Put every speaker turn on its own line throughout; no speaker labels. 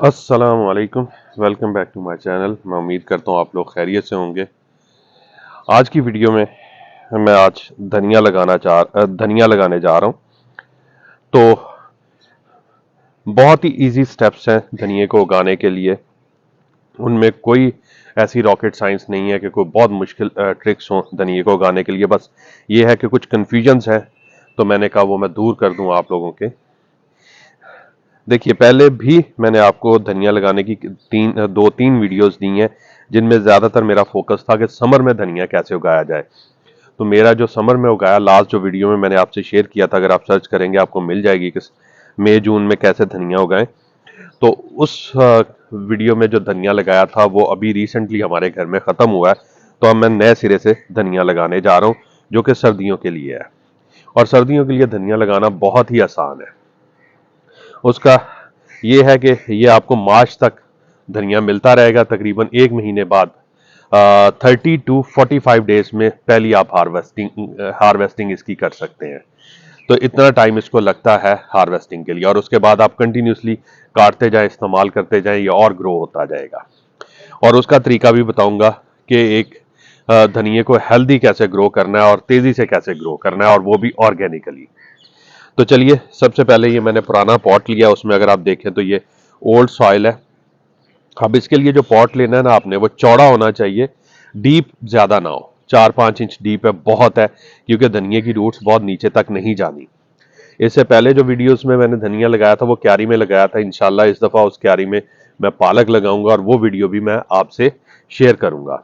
अस्सलाम वालेकुम। Welcome back to my channel. मैं उम्मीद करता हूँ आप लोग खैरियत से होंगे। आज की वीडियो में मैं आज धनिया लगाने जा रहा हूँ। तो बहुत ही इजी स्टेप्स हैं धनिए को उगाने के लिए। उनमें कोई ऐसी रॉकेट साइंस नहीं है कि कोई बहुत मुश्किल ट्रिक्स हो धनिए को उगाने के लिए। बस ये है कि कुछ कन्फ्यूजन्स हैं, तो मैंने कहा वो मैं दूर कर दूं आप लोगों के। देखिए, पहले भी मैंने आपको धनिया लगाने की दो तीन वीडियोस दी हैं, जिनमें ज़्यादातर मेरा फोकस था कि समर में धनिया कैसे उगाया जाए। तो मेरा जो समर में उगाया लास्ट जो वीडियो में मैंने आपसे शेयर किया था, अगर आप सर्च करेंगे आपको मिल जाएगी कि मई जून में कैसे धनिया उगाएं। तो उस वीडियो में जो धनिया लगाया था वो अभी रिसेंटली हमारे घर में ख़त्म हुआ है। तो अब मैं नए सिरे से धनिया लगाने जा रहा हूँ, जो कि सर्दियों के लिए है। और सर्दियों के लिए धनिया लगाना बहुत ही आसान है। उसका ये है कि ये आपको मार्च तक धनिया मिलता रहेगा। तकरीबन एक महीने बाद 30 to 45 डेज में पहली आप हार्वेस्टिंग इसकी कर सकते हैं। तो इतना टाइम इसको लगता है हार्वेस्टिंग के लिए, और उसके बाद आप कंटिन्यूसली काटते जाएं, इस्तेमाल करते जाएं, ये और ग्रो होता जाएगा। और उसका तरीका भी बताऊंगा कि एक धनिए को हेल्दी कैसे ग्रो करना है और तेजी से कैसे ग्रो करना है, और वो भी ऑर्गेनिकली। तो चलिए, सबसे पहले ये मैंने पुराना पॉट लिया, उसमें अगर आप देखें तो ये ओल्ड सॉइल है। अब इसके लिए जो पॉट लेना है ना आपने, वो चौड़ा होना चाहिए, डीप ज्यादा ना हो। 4-5 इंच डीप है बहुत है, क्योंकि धनिए की रूट्स बहुत नीचे तक नहीं जानी। इससे पहले जो वीडियोस में मैंने धनिया लगाया था वो क्यारी में लगाया था। इंशाल्लाह इस दफा उस क्यारी में मैं पालक लगाऊंगा, और वो वीडियो भी मैं आपसे शेयर करूंगा।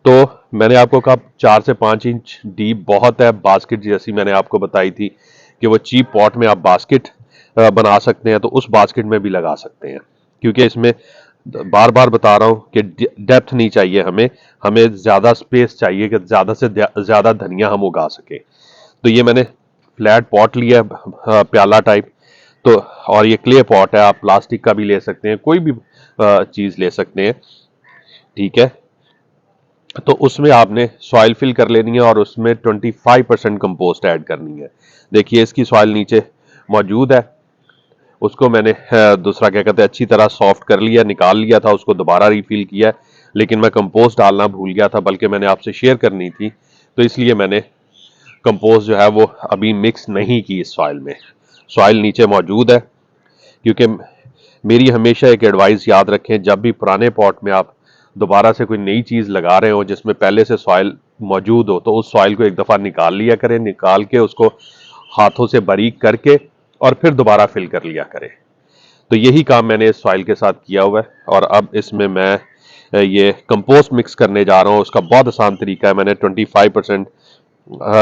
तो मैंने आपको कहा 4 से 5 इंच डीप बहुत है। बास्केट जैसी मैंने आपको बताई थी कि वो चीप पॉट में आप बास्केट बना सकते हैं, तो उस बास्केट में भी लगा सकते हैं। क्योंकि इसमें बार बार बता रहा हूं कि डेप्थ नहीं चाहिए हमें हमें ज्यादा स्पेस चाहिए कि ज्यादा से ज्यादा धनिया हम उगा सके। तो ये मैंने फ्लैट पॉट लिया है, प्याला टाइप। तो और ये क्ले पॉट है, आप प्लास्टिक का भी ले सकते हैं, कोई भी चीज ले सकते हैं, ठीक है। तो उसमें आपने सॉइल फिल कर लेनी है, और उसमें 25% कंपोस्ट ऐड करनी है। देखिए, इसकी सॉइल नीचे मौजूद है। उसको मैंने दूसरा क्या कहते हैं, अच्छी तरह सॉफ्ट कर लिया, निकाल लिया था, उसको दोबारा रिफिल किया। लेकिन मैं कंपोस्ट डालना भूल गया था, बल्कि मैंने आपसे शेयर करनी थी, तो इसलिए मैंने कंपोस्ट जो है वो अभी मिक्स नहीं की इस सॉइल में। सॉइल नीचे मौजूद है। क्योंकि मेरी हमेशा एक एडवाइस याद रखें, जब भी पुराने पॉट में आप दोबारा से कोई नई चीज लगा रहे हो जिसमें पहले से सॉइल मौजूद हो, तो उस सॉइल को एक दफा निकाल लिया करें, निकाल के उसको हाथों से बारीक करके और फिर दोबारा फिल कर लिया करें। तो यही काम मैंने इस सॉइल के साथ किया हुआ है। और अब इसमें मैं ये कंपोस्ट मिक्स करने जा रहा हूँ। उसका बहुत आसान तरीका है, मैंने 25%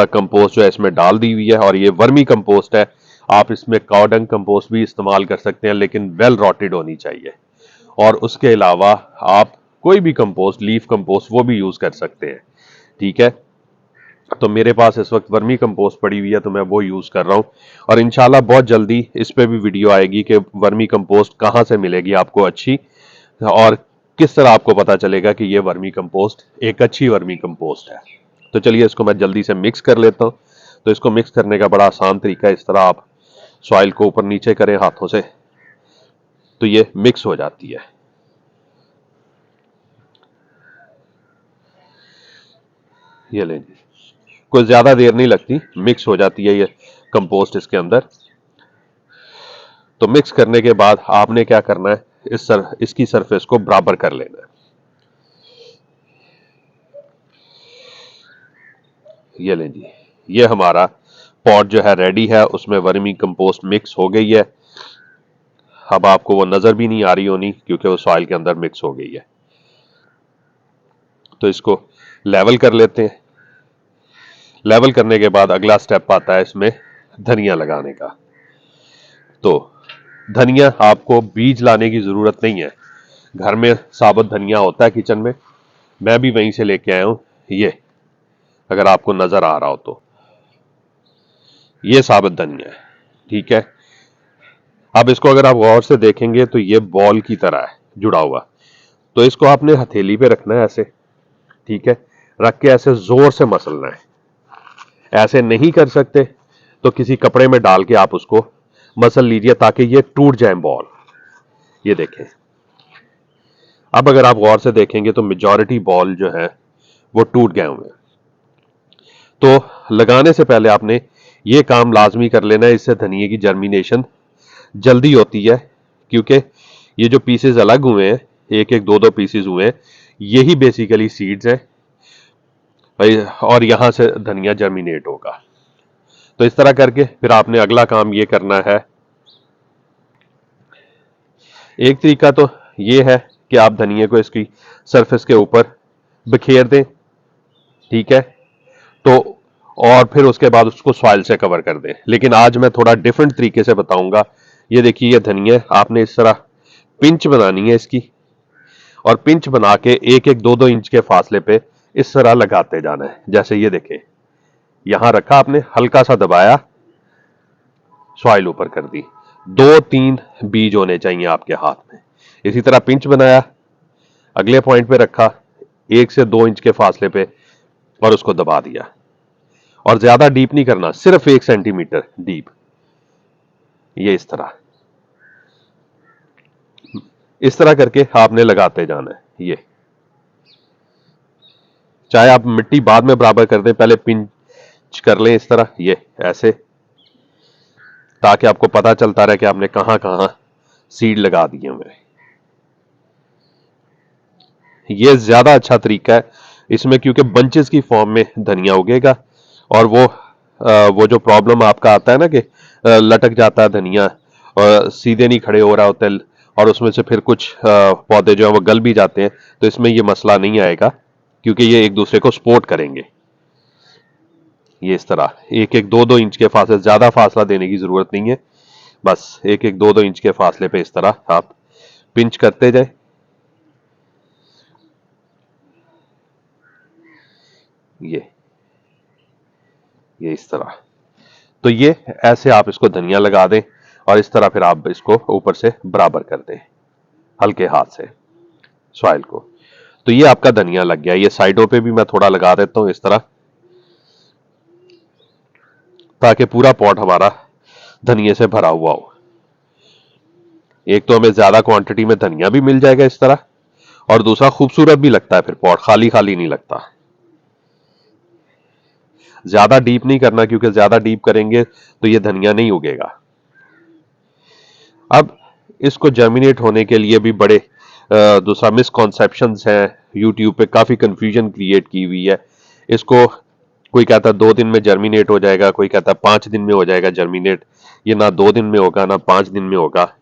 कंपोस्ट जो है इसमें डाल दी हुई है, और ये वर्मी कंपोस्ट है। आप इसमें काउडंग कंपोस्ट भी इस्तेमाल कर सकते हैं, लेकिन वेल रॉटेड होनी चाहिए। और उसके अलावा आप कोई भी कंपोस्ट, लीफ कंपोस्ट, वो भी यूज कर सकते हैं, ठीक है। तो मेरे पास इस वक्त वर्मी कंपोस्ट पड़ी हुई है, तो मैं वो यूज कर रहा हूं। और इंशाल्लाह बहुत जल्दी इस पे भी वीडियो आएगी कि वर्मी कंपोस्ट कहां से मिलेगी आपको अच्छी, और किस तरह आपको पता चलेगा कि ये वर्मी कंपोस्ट एक अच्छी वर्मी कंपोस्ट है। तो चलिए, इसको मैं जल्दी से मिक्स कर लेता हूं। तो इसको मिक्स करने का बड़ा आसान तरीका है, इस तरह आप सॉइल को ऊपर नीचे करें हाथों से, तो ये मिक्स हो जाती है। ये लें जी, कोई ज्यादा देर नहीं लगती, मिक्स हो जाती है ये कंपोस्ट इसके अंदर। तो मिक्स करने के बाद आपने क्या करना है, इसकी सरफेस को बराबर कर लेना है। ये लें जी, ये हमारा पॉट जो है रेडी है, उसमें वर्मी कंपोस्ट मिक्स हो गई है। अब आपको वो नजर भी नहीं आ रही होनी, क्योंकि वो सॉइल के अंदर मिक्स हो गई है। तो इसको लेवल कर लेते हैं। लेवल करने के बाद अगला स्टेप आता है इसमें धनिया लगाने का। तो धनिया आपको बीज लाने की जरूरत नहीं है, घर में साबुत धनिया होता है किचन में। मैं भी वहीं से लेके आया हूं, ये अगर आपको नजर आ रहा हो तो ये साबुत धनिया है, ठीक है। अब इसको अगर आप गौर से देखेंगे तो ये बॉल की तरह है जुड़ा हुआ। तो इसको आपने हथेली पे रखना है ऐसे, ठीक है। रख के ऐसे जोर से मसलना है। ऐसे नहीं कर सकते तो किसी कपड़े में डाल के आप उसको मसल लीजिए, ताकि ये टूट जाए बॉल। ये देखें, अब अगर आप गौर से देखेंगे तो मेजॉरिटी बॉल जो है वो टूट गए हुए हैं। तो लगाने से पहले आपने ये काम लाजमी कर लेना है, इससे धनिए की जर्मिनेशन जल्दी होती है, क्योंकि ये जो पीसेस अलग हुए हैं, एक एक दो दो पीसेस हुए हैं, यही बेसिकली सीड्स हैं भाई, और यहां से धनिया जर्मिनेट होगा। तो इस तरह करके फिर आपने अगला काम ये करना है। एक तरीका तो ये है कि आप धनिए को इसकी सरफेस के ऊपर बिखेर दें, ठीक है, तो और फिर उसके बाद उसको सॉइल से कवर कर दें। लेकिन आज मैं थोड़ा डिफरेंट तरीके से बताऊंगा। ये देखिए, ये धनिया आपने इस तरह पिंच बनानी है इसकी, और पिंच बना के एक एक दो दो इंच के फासले पे इस तरह लगाते जाना है। जैसे ये देखें, यहां रखा आपने, हल्का सा दबाया, सॉइल ऊपर कर दी, दो तीन बीज होने चाहिए आपके हाथ में। इसी तरह पिंच बनाया, अगले पॉइंट पे रखा, 1 से 2 इंच के फासले पे, और उसको दबा दिया। और ज्यादा डीप नहीं करना, सिर्फ 1 सेंटीमीटर डीप, ये इस तरह करके आपने लगाते जाना है। ये चाहे आप मिट्टी बाद में बराबर कर दें, पहले पिंच कर लें इस तरह, ये ऐसे, ताकि आपको पता चलता रहे कि आपने कहां कहां सीड लगा दिए हुए। ये ज्यादा अच्छा तरीका है इसमें, क्योंकि बंचेस की फॉर्म में धनिया उगेगा। और वो जो प्रॉब्लम आपका आता है ना कि लटक जाता है धनिया और सीधे नहीं खड़े हो रहा होता है, और उसमें से फिर कुछ पौधे जो है वो गल भी जाते हैं, तो इसमें ये मसला नहीं आएगा, क्योंकि ये एक दूसरे को सपोर्ट करेंगे। ये इस तरह एक एक दो दो इंच के फासले, ज्यादा फासला देने की जरूरत नहीं है, बस एक एक दो दो इंच के फासले पे इस तरह आप पिंच करते जाए। ये इस तरह, तो ये ऐसे आप इसको धनिया लगा दें, और इस तरह फिर आप इसको ऊपर से बराबर कर दें हल्के हाथ से सॉइल को। तो ये आपका धनिया लग गया। ये साइडों पे भी मैं थोड़ा लगा देता हूं इस तरह, ताकि पूरा पॉट हमारा धनिये से भरा हुआ हो। एक तो हमें ज्यादा क्वांटिटी में धनिया भी मिल जाएगा इस तरह, और दूसरा खूबसूरत भी लगता है, फिर पॉट खाली खाली नहीं लगता। ज्यादा डीप नहीं करना, क्योंकि ज्यादा डीप करेंगे तो ये धनिया नहीं उगेगा। अब इसको जर्मिनेट होने के लिए भी बड़े दूसरा मिसकॉन्सेप्शंस हैं, यूट्यूब पे काफी कंफ्यूजन क्रिएट की हुई है। इसको कोई कहता है 2 दिन में जर्मिनेट हो जाएगा, कोई कहता है 5 दिन में हो जाएगा जर्मिनेट। ये ना 2 दिन में होगा ना 5 दिन में होगा।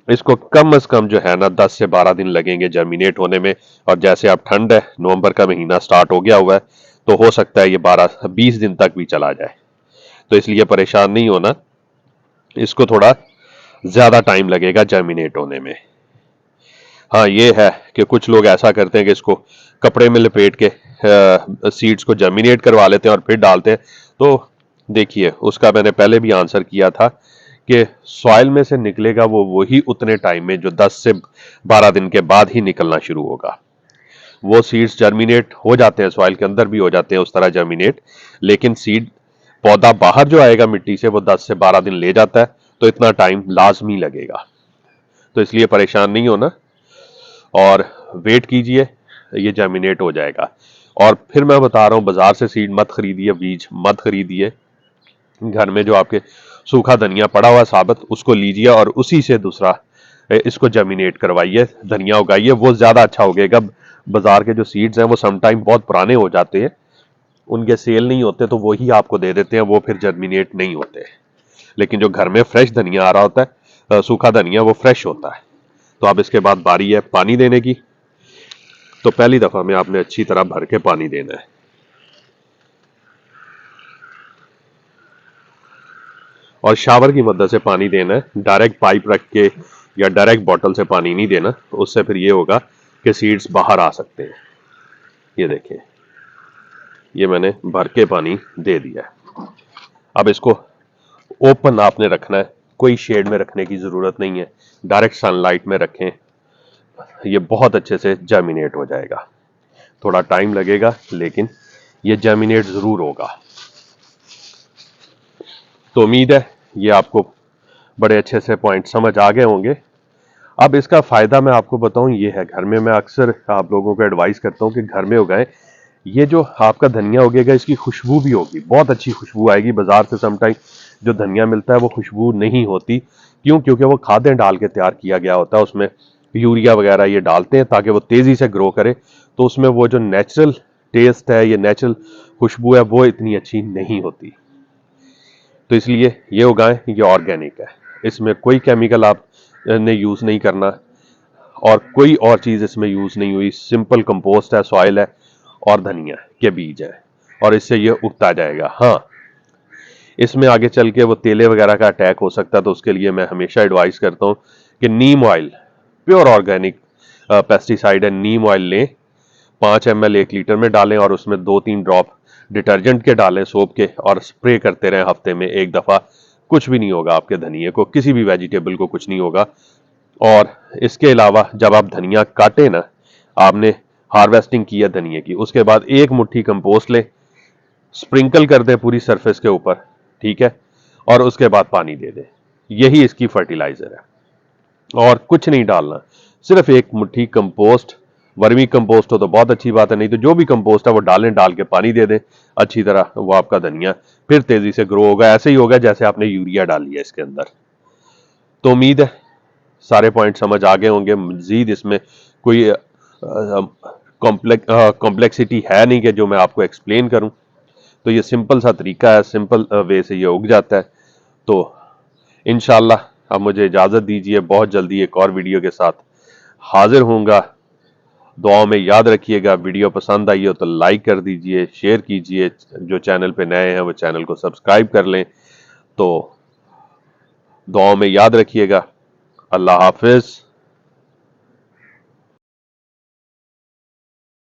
इसको कम से कम जो है ना 10 से 12 दिन लगेंगे जर्मिनेट होने में। और जैसे अब ठंड है, नवंबर का महीना स्टार्ट हो गया हुआ है, तो हो सकता है ये 12-20 दिन तक भी चला जाए। तो इसलिए परेशान नहीं होना, इसको थोड़ा ज्यादा टाइम लगेगा जर्मिनेट होने में। हाँ, ये है कि कुछ लोग ऐसा करते हैं कि इसको कपड़े में लपेट के सीड्स को जर्मिनेट करवा लेते हैं और फिर डालते हैं। तो देखिए, उसका मैंने पहले भी आंसर किया था कि सॉइल में से निकलेगा वो वही उतने टाइम में जो 10 से 12 दिन के बाद ही निकलना शुरू होगा। वो सीड्स जर्मिनेट हो जाते हैं, सॉइल के अंदर भी हो जाते हैं उस तरह जर्मिनेट, लेकिन सीड पौधा बाहर जो आएगा मिट्टी से वो 10 से 12 दिन ले जाता है, तो इतना टाइम लाजमी लगेगा। तो इसलिए परेशान नहीं होना, और वेट कीजिए, ये जर्मिनेट हो जाएगा। और फिर मैं बता रहा हूं, बाजार से सीड मत खरीदिए, बीज मत खरीदिए। घर में जो आपके सूखा धनिया पड़ा हुआ साबित, उसको लीजिए और उसी से दूसरा इसको जर्मिनेट करवाइए, धनिया उगाइए, वो ज्यादा अच्छा उगेगा। बाजार के जो सीड्स हैं वो समटाइम बहुत पुराने हो जाते हैं, उनके सेल नहीं होते, तो वही आपको दे देते हैं, वो फिर जर्मिनेट नहीं होते। लेकिन जो घर में फ्रेश धनिया आ रहा होता है, सूखा धनिया, वो फ्रेश होता है। तो अब इसके बाद बारी है पानी देने की। तो पहली दफा में आपने अच्छी तरह भर के पानी देना है, और शावर की मदद से पानी देना है। डायरेक्ट पाइप रख के या डायरेक्ट बॉटल से पानी नहीं देना, उससे फिर ये होगा कि सीड्स बाहर आ सकते हैं। ये देखिए, ये मैंने भर के पानी दे दिया है। अब इसको ओपन आपने रखना है, कोई शेड में रखने की जरूरत नहीं है, डायरेक्ट सनलाइट में रखें, ये बहुत अच्छे से जर्मिनेट हो जाएगा। थोड़ा टाइम लगेगा, लेकिन ये जर्मिनेट जरूर होगा। तो उम्मीद है ये आपको बड़े अच्छे से पॉइंट समझ आ गए होंगे। अब इसका फायदा मैं आपको बताऊं ये है, घर में मैं अक्सर आप लोगों को एडवाइस करता हूं कि घर में उगाएं। ये जो आपका धनिया उगेगा इसकी खुशबू भी होगी, बहुत अच्छी खुशबू आएगी। बाजार से समटाइम जो धनिया मिलता है वो खुशबू नहीं होती, क्यों? क्योंकि वो खादें डाल के तैयार किया गया होता है, उसमें यूरिया वगैरह ये डालते हैं ताकि वो तेजी से ग्रो करे। तो उसमें वो जो नेचुरल टेस्ट है, ये नेचुरल खुशबू है, वो इतनी अच्छी नहीं होती। तो इसलिए ये उगाएं, ये ऑर्गेनिक है, इसमें कोई केमिकल आप ने यूज नहीं करना और कोई और चीज इसमें यूज नहीं हुई। सिंपल कंपोस्ट है, सॉइल है और धनिया के बीज है, और इससे ये उगता जाएगा। हाँ, इसमें आगे चल के वो तेले वगैरह का अटैक हो सकता है, तो उसके लिए मैं हमेशा एडवाइस करता हूं कि नीम ऑयल, प्योर ऑर्गेनिक पेस्टिसाइड है, नीम ऑयल लें, 5 ml 1 लीटर में डालें और उसमें 2-3 ड्रॉप डिटर्जेंट के डालें, सोप के, और स्प्रे करते रहें हफ्ते में 1 दफा। कुछ भी नहीं होगा आपके धनिए को, किसी भी वेजिटेबल को कुछ नहीं होगा। और इसके अलावा जब आप धनिया काटे ना, आपने हार्वेस्टिंग की है धनिए की, उसके बाद 1 मुट्ठी कंपोस्ट ले, स्प्रिंकल कर दे पूरी सरफेस के ऊपर, ठीक है, और उसके बाद पानी दे दे। यही इसकी फर्टिलाइजर है और कुछ नहीं डालना, सिर्फ 1 मुट्ठी कंपोस्ट। वर्मी कंपोस्ट हो तो बहुत अच्छी बात है, नहीं तो जो भी कंपोस्ट है वो डालें, डाल के पानी दे दें अच्छी तरह, वो आपका धनिया फिर तेजी से ग्रो होगा। ऐसे ही होगा जैसे आपने यूरिया डाली है इसके अंदर। तो उम्मीद है सारे पॉइंट समझ आ गए होंगे। मजीद इसमें कोई कॉम्प्लेक्सिटी है नहीं कि जो मैं आपको एक्सप्लेन करूं। तो ये सिंपल सा तरीका है, सिंपल वे से ये उग जाता है। तो इंशाल्लाह अब मुझे इजाजत दीजिए, बहुत जल्दी एक और वीडियो के साथ हाजिर होऊंगा। दुआओं में याद रखिएगा। वीडियो पसंद आई हो तो लाइक कर दीजिए, शेयर कीजिए, जो चैनल पे नए हैं वो चैनल को सब्सक्राइब कर लें। तो दुआओं में याद रखिएगा। अल्लाह हाफिज।